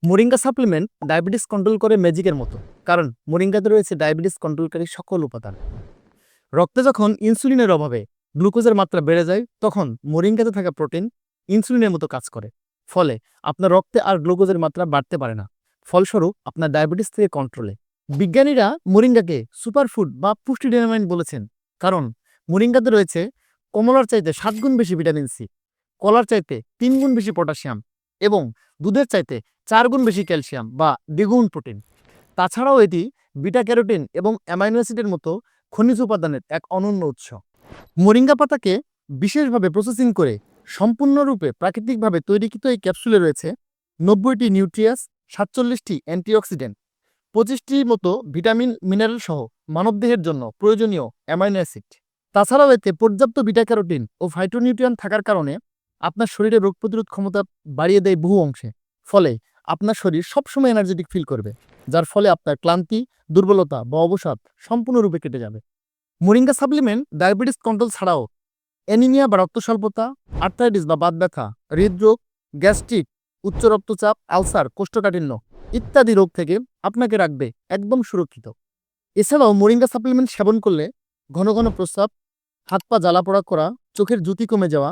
Moringa supplement diabetes control করে ম্যাজিকের মতো, কারণ মোরিঙ্গাতে রয়েছে ডায়াবেটিস কন্ট্রোলকারী সকল উপাদান। রক্তে যখন ইনসুলিনের অভাবে গ্লুকোজের মাত্রা বেড়ে যায়, তখন মোরিঙ্গাতে থাকা প্রোটিন ইনসুলিনের মতো কাজ করে। ফলে আপনার রক্তে আর গ্লুকোজের মাত্রা বাড়তে পারে না। ফলস্বরূপ আপনার ডায়াবেটিস থেকে কন্ট্রোলে। বিজ্ঞানীরা মোরিঙ্গাকে সুপারফুড বা পুষ্টি ডাইনামাইট বলেছেন, কারণ মোরিঙ্গাতে রয়েছে কমলার চাইতে 7 গুণ বেশি ভিটামিন সি, কলার চাইতে 3 গুণ বেশি পটাশিয়াম এবং দুধের চাইতে 4 গুণ বেশি ক্যালসিয়াম বা দ্বিগুণ প্রোটিন। তাছাড়াও এটি বিটা ক্যারোটিন এবং অ্যামাইনো অ্যাসিডের মতো খনিজ উপাদানের এক অনন্য উৎস। মোরিঙ্গা পাতাকে বিশেষভাবে প্রসেসিং করে সম্পূর্ণরূপে প্রাকৃতিকভাবে তৈরিকৃত এই ক্যাপসুলে রয়েছে 90টি নিউট্রিয়াস, 47টি অ্যান্টিঅক্সিডেন্ট, 25টির মতো ভিটামিন, মিনারেল সহ মানবদেহের জন্য প্রয়োজনীয় অ্যামাইনো অ্যাসিড। তাছাড়াও এতে পর্যাপ্ত বিটা ক্যারোটিন ও ফাইটোনিউট্রিয়েন্ট থাকার কারণে আপনার শরীরের রোগ প্রতিরোধ ক্ষমতা বাড়িয়ে দেয় বহু অংশে। ফলে আপনার শরীর সবসময় এনার্জেটিক ফিল করবে, যার ফলে আপনার ক্লান্তি, দুর্বলতা বা অবসাদ সম্পূর্ণরূপে কেটে যাবে। মোরিঙ্গা সাপ্লিমেন্ট ডায়াবেটিস কন্ট্রোল ছাড়াও অ্যানিমিয়া বা রক্ত স্বল্পতা, আর্থ্রাইটিস বা বাত ব্যথা, হৃদরোগ, গ্যাস্ট্রিক, উচ্চ রক্তচাপ, আলসার, কোষ্ঠকাঠিন্য ইত্যাদি রোগ থেকে আপনাকে রাখবে একদম সুরক্ষিত। এছাড়াও মোরিঙ্গা সাপ্লিমেন্ট সেবন করলে ঘন ঘন প্রস্রাব, হাত পা জ্বালাপোড়া করা, চোখের জ্যোতি কমে যাওয়া,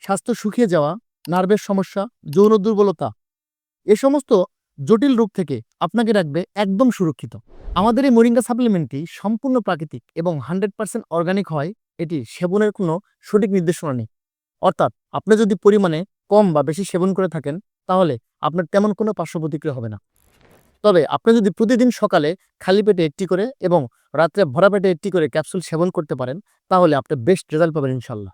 স্বাস্থ্য শুকিয়ে যাওয়া, নার্ভের সমস্যা, যৌন দুর্বলতা, এ সমস্ত জটিল রোগ থেকে আপনাকে রাখবে একদম সুরক্ষিত। আমাদের এই মোরিঙ্গা সাপ্লিমেন্টটি সম্পূর্ণ প্রাকৃতিক এবং 100% অর্গানিক হয়। এটি সেবনের কোনো সঠিক নির্দেশনা নেই, অর্থাৎ আপনি যদি পরিমাণে কম বা বেশি সেবন করে থাকেন, তাহলে আপনার তেমন কোনো পার্শ্ব প্রতিক্রিয়া হবে না। তবে আপনি যদি প্রতিদিন সকালে খালি পেটে একটি করে এবং রাত্রে ভরা পেটে একটি করে ক্যাপসুল সেবন করতে পারেন, তাহলে আপনি বেস্ট রেজাল্ট পাবেন ইনশাল্লাহ।